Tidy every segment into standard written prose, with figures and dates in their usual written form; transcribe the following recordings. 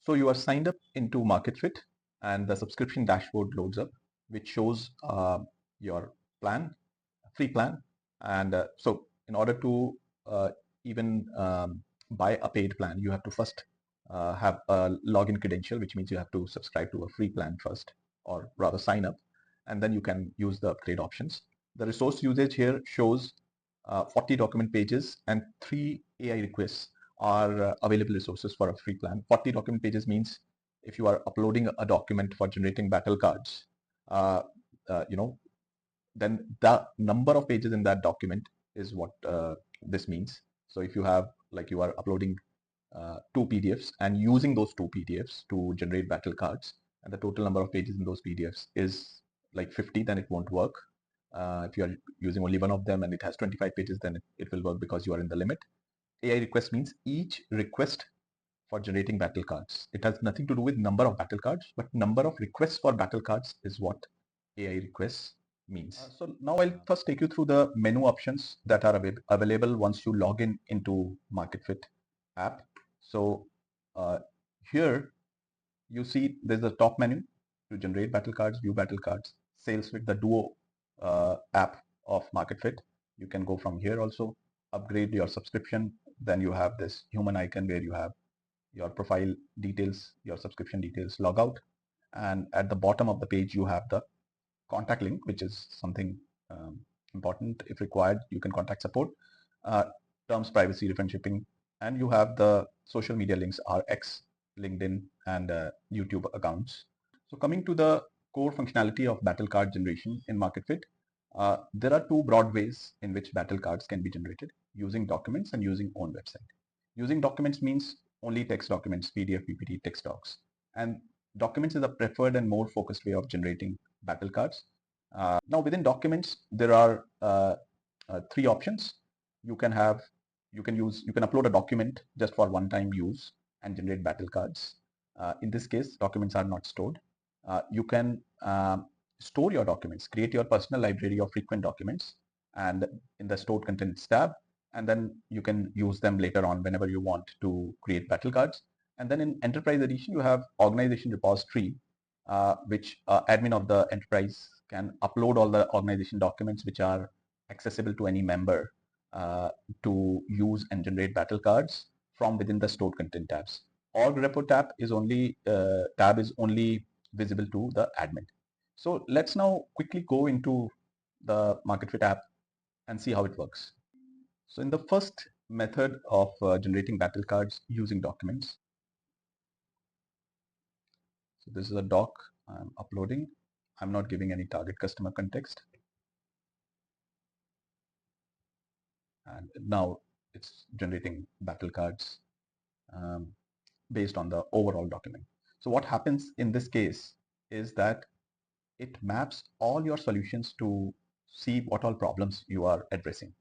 So you are signed up into MarketFit and the subscription dashboard loads up, which shows your plan, free plan. And so in order to even buy a paid plan, you have to first have a login credential, which means you have to subscribe to a free plan first, or rather sign up, and then you can use the upgrade options. The resource usage here shows 40 document pages and 3 AI requests are available resources for a free plan. 40 document pages means if you are uploading a document for generating battle cards, uh, then the number of pages in that document is what this means. So if you have, like, you are uploading 2 PDFs and using those 2 PDFs to generate battle cards, and the total number of pages in those PDFs is like 50, then it won't work. If you are using only one of them and it has 25 pages, then it will work because you are in the limit. AI request means each request for generating battle cards. It has nothing to do with number of battle cards, but number of requests for battle cards is what AI requests means. So now I'll first take you through the menu options that are available once you log in into MarketFit app. So here you see there's the top menu to generate battle cards, view battle cards, SalesWit, the Duo app of MarketFit. You can go from here also, upgrade your subscription. Then you have this human icon where you have your profile details, your subscription details, log out. And at the bottom of the page, you have the contact link, which is something important. If required, you can contact support. Terms, privacy, refund shipping, and you have the social media links are X, LinkedIn, and YouTube accounts. So coming to the core functionality of battle card generation in MarketFit, there are 2 broad ways in which battle cards can be generated: using documents and using own website. Using documents means only text documents, PDF, PPT, text docs. And documents is a preferred and more focused way of generating battle cards. Now within documents, there are 3 options. You can upload a document just for one-time use and generate battle cards. In this case, documents are not stored. You can store your documents, create your personal library of frequent documents, and in the stored contents tab, and then you can use them later on whenever you want to create battle cards. And then in enterprise edition, you have organization repository, which admin of the enterprise can upload all the organization documents which are accessible to any member to use and generate battle cards from within the stored content tabs. Org repo tab is only visible to the admin. So let's now quickly go into the MarketFit app and see how it works. So in the first method of generating battle cards using documents, so this is a doc I'm uploading. I'm not giving any target customer context. And now it's generating battle cards based on the overall document. So what happens in this case is that it maps all your solutions to see what all problems you are addressing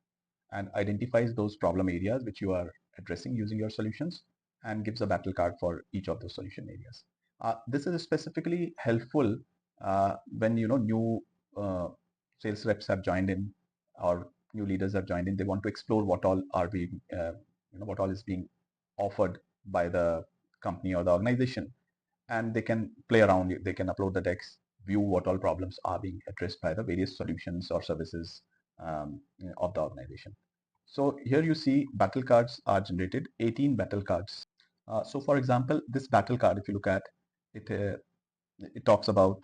and identifies those problem areas which you are addressing using your solutions and gives a battle card for each of those solution areas. This is specifically helpful when new sales reps have joined in or new leaders have joined in. They want to explore what all are being what all is being offered by the company or the organization, and they can play around. They can upload the decks, view what all problems are being addressed by the various solutions or services of the organization. So here you see battle cards are generated, 18 battle cards. So for example, this battle card, if you look at it, it talks about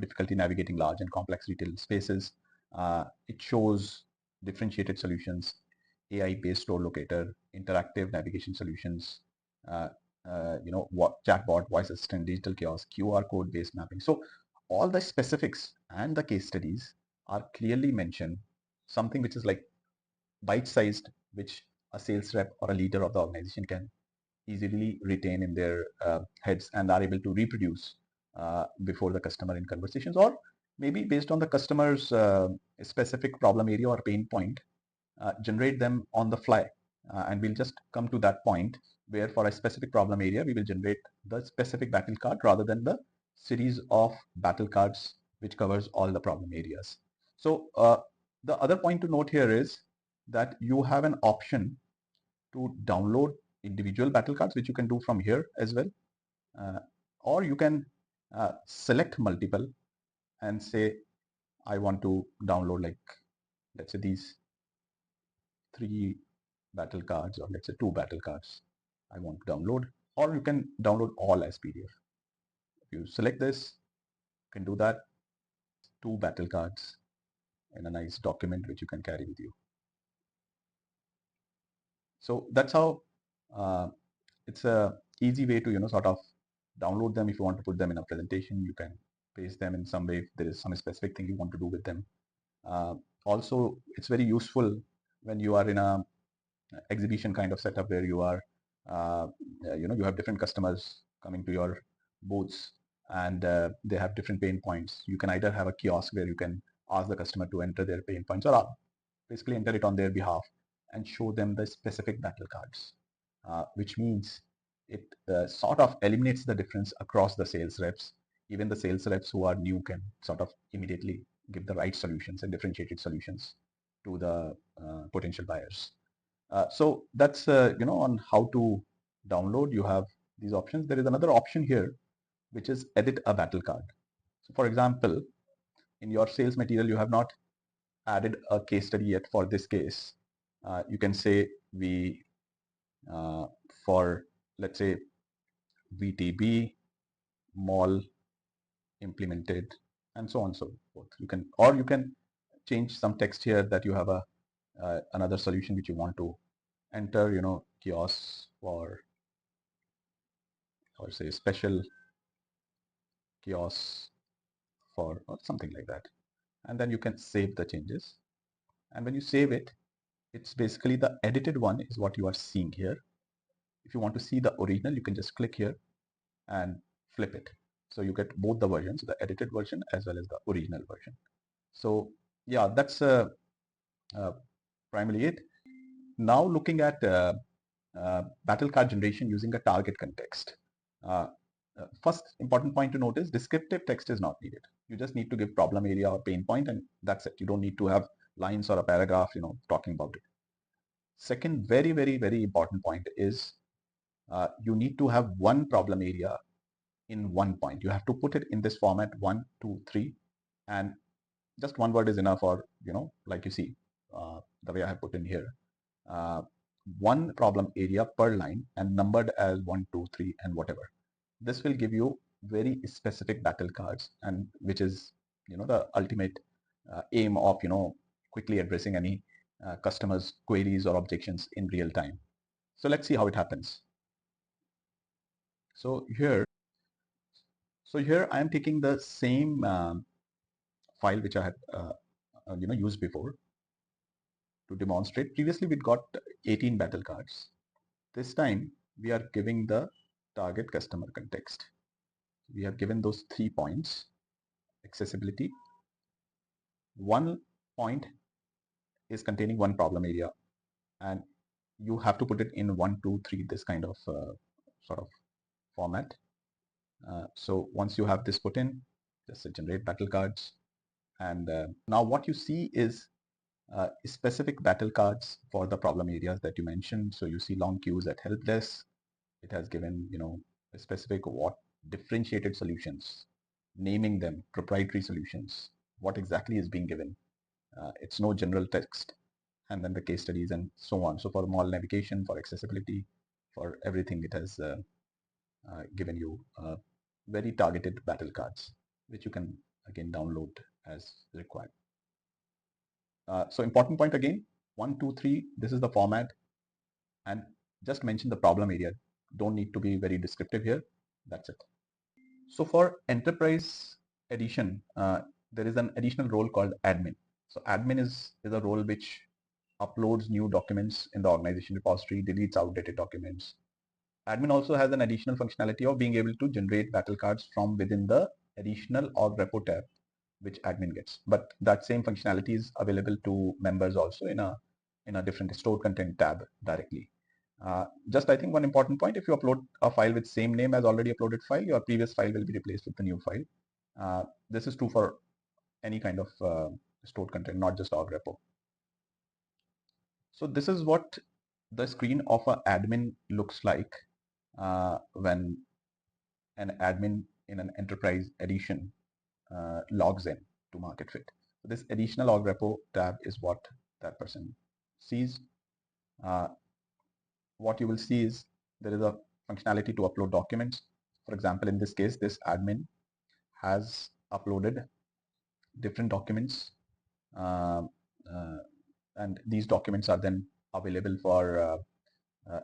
difficulty navigating large and complex retail spaces. It shows differentiated solutions, AI-based store locator, interactive navigation solutions, chatbot, voice assistant, digital kiosk, QR code-based mapping. So all the specifics and the case studies are clearly mentioned, something which is like bite-sized, which a sales rep or a leader of the organization can easily retain in their heads and are able to reproduce before the customer in conversations, or maybe based on the customer's specific problem area or pain point, generate them on the fly. And we'll just come to that point where for a specific problem area, we will generate the specific battle card rather than the series of battle cards which covers all the problem areas. So the other point to note here is that you have an option to download individual battle cards, which you can do from here as well. or you can select multiple and say, I want to download, like, let's say these 3 battle cards, or let's say 2 battle cards I want to download, or you can download all as PDF. If you select this, you can do that. 2 battle cards in a nice document which you can carry with you. So that's how it's a easy way to sort of download them. If you want to put them in a presentation, you can paste them in some way if there is some specific thing you want to do with them. Also, it's very useful when you are in a exhibition kind of setup where you are you have different customers coming to your booths, and they have different pain points. You can either have a kiosk where you can ask the customer to enter their pain points, or basically enter it on their behalf and show them the specific battle cards, which means it sort of eliminates the difference across the sales reps. Even the sales reps who are new can sort of immediately give the right solutions and differentiated solutions to the potential buyers. So that's on how to download. You have these options. There is another option here, which is edit a battle card. So for example, in your sales material, you have not added a case study yet for this case. You can say we for, let's say, VTB mall implemented, and so on and so forth. You can change some text here that you have another solution which you want to enter, kiosks for, or say special kiosks for, or something like that. And then you can save the changes. And when you save it, it's basically the edited one is what you are seeing here. If you want to see the original, you can just click here and flip it. So you get both the versions, the edited version as well as the original version. So yeah, that's primarily it. Now looking at battle card generation using a target context. First important point to note is descriptive text is not needed. You just need to give problem area or pain point, and that's it. You don't need to have lines or a paragraph, talking about it. Second, very, very, very important point is you need to have one problem area in one point. You have to put it in this format, 1, 2, 3, and just one word is enough, or, like you see, the way I have put in here. One problem area per line and numbered as 1, 2, 3, and whatever. This will give you very specific battle cards, and which is the ultimate aim of quickly addressing any customers' queries or objections in real time. So let's see how it happens. So here I am taking the same file which I had used before to demonstrate. Previously we got 18 battle cards. This time we are giving the target customer context. We have given those 3 points. Accessibility. One point is containing one problem area, and you have to put it in 1, 2, 3, this kind of sort of format. So once you have this put in, just generate battle cards. And now what you see is specific battle cards for the problem areas that you mentioned. So you see long queues at help desk. It has given, a specific what differentiated solutions, naming them, proprietary solutions, what exactly is being given. It's no general text, and then the case studies and so on. So for mall navigation, for accessibility, for everything, it has given you very targeted battle cards, which you can again download as required. So important point again, 1, 2, 3, this is the format, and just mention the problem area. Don't need to be very descriptive here. That's it. So for enterprise edition, there is an additional role called admin. So admin is a role which uploads new documents in the organization repository, deletes outdated documents. Admin also has an additional functionality of being able to generate battle cards from within the additional org repo tab, which admin gets. But that same functionality is available to members also in a different stored content tab directly. Just I think one important point, if you upload a file with same name as already uploaded file, your previous file will be replaced with the new file. This is true for any kind of stored content, not just org repo. So this is what the screen of an admin looks like when an admin in an enterprise edition logs in to MarketFit. So this additional org repo tab is what that person sees. What you will see is there is a functionality to upload documents. For example, in this case, this admin has uploaded different documents, and these documents are then available for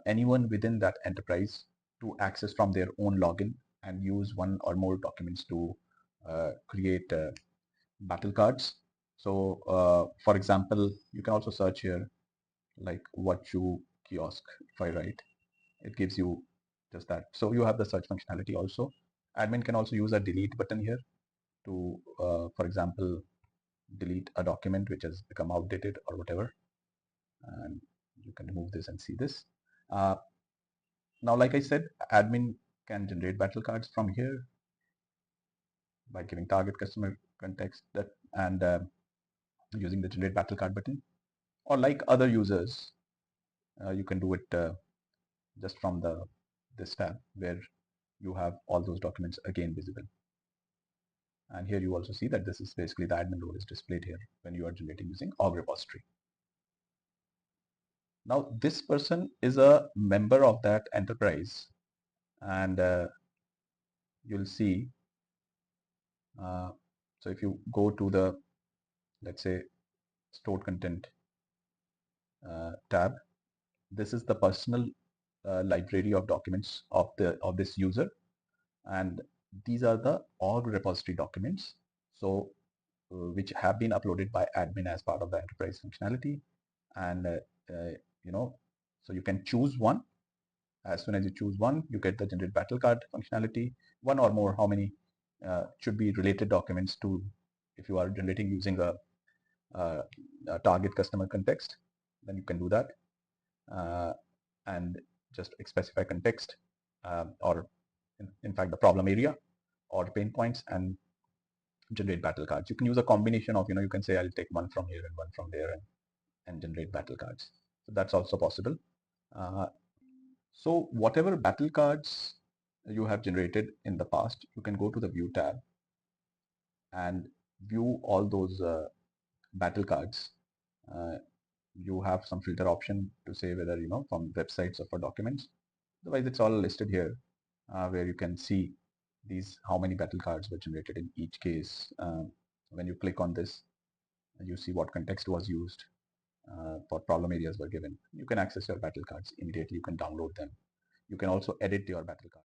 anyone within that enterprise to access from their own login and use one or more documents to create battle cards. So for example, you can also search here like what you kiosk. If I write, it gives you just that. So you have the search functionality also. Admin can also use a delete button here to, for example, delete a document which has become outdated or whatever. And you can remove this and see this. Now, like I said, admin can generate battle cards from here by giving target customer context that and using the generate battle card button. Or like other users, you can do it just from this tab where you have all those documents again visible. And here you also see that this is basically the admin role is displayed here when you are generating using org repository. Now this person is a member of that enterprise, and you'll see, so if you go to the, let's say, stored content tab, this is the personal library of documents of this user, and these are the org repository documents, so which have been uploaded by admin as part of the enterprise functionality. And so you can choose one. As soon as you choose one, you get the generate battle card functionality. One or more, how many should be related documents to, if you are generating using a target customer context, then you can do that, and just specify context, or in fact the problem area or pain points, and generate battle cards. You can use a combination of, you can say I'll take one from here and one from there and generate battle cards. So that's also possible. So whatever battle cards you have generated in the past, you can go to the view tab and view all those battle cards. You have some filter option to say whether, from websites or for documents. Otherwise, it's all listed here, where you can see how many battle cards were generated in each case. When you click on this, you see what context was used, what problem areas were given. You can access your battle cards immediately. You can download them. You can also edit your battle card.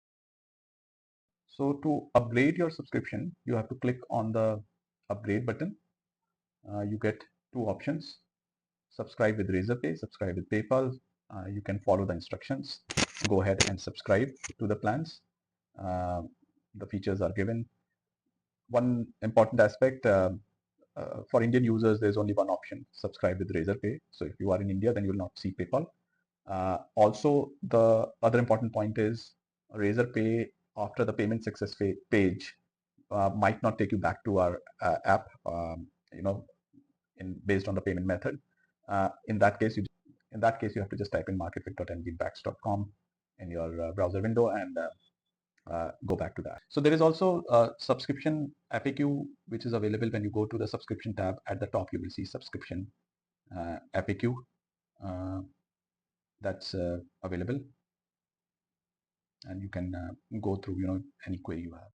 So to upgrade your subscription, you have to click on the upgrade button. You get two options: subscribe with Razorpay, subscribe with PayPal. You can follow the instructions. Go ahead and subscribe to the plans. The features are given. One important aspect, for Indian users, there's only one option: subscribe with Razorpay. So if you are in India, then you will not see PayPal. Also, the other important point is Razorpay, after the payment success page, might not take you back to our app, based on the payment method. In that case, you have to just type in marketfit.nbbax.com in your browser window and go back to that. So there is also a subscription FAQ, which is available when you go to the subscription tab. At the top, you will see subscription FAQ. That's available, and you can go through any query you have.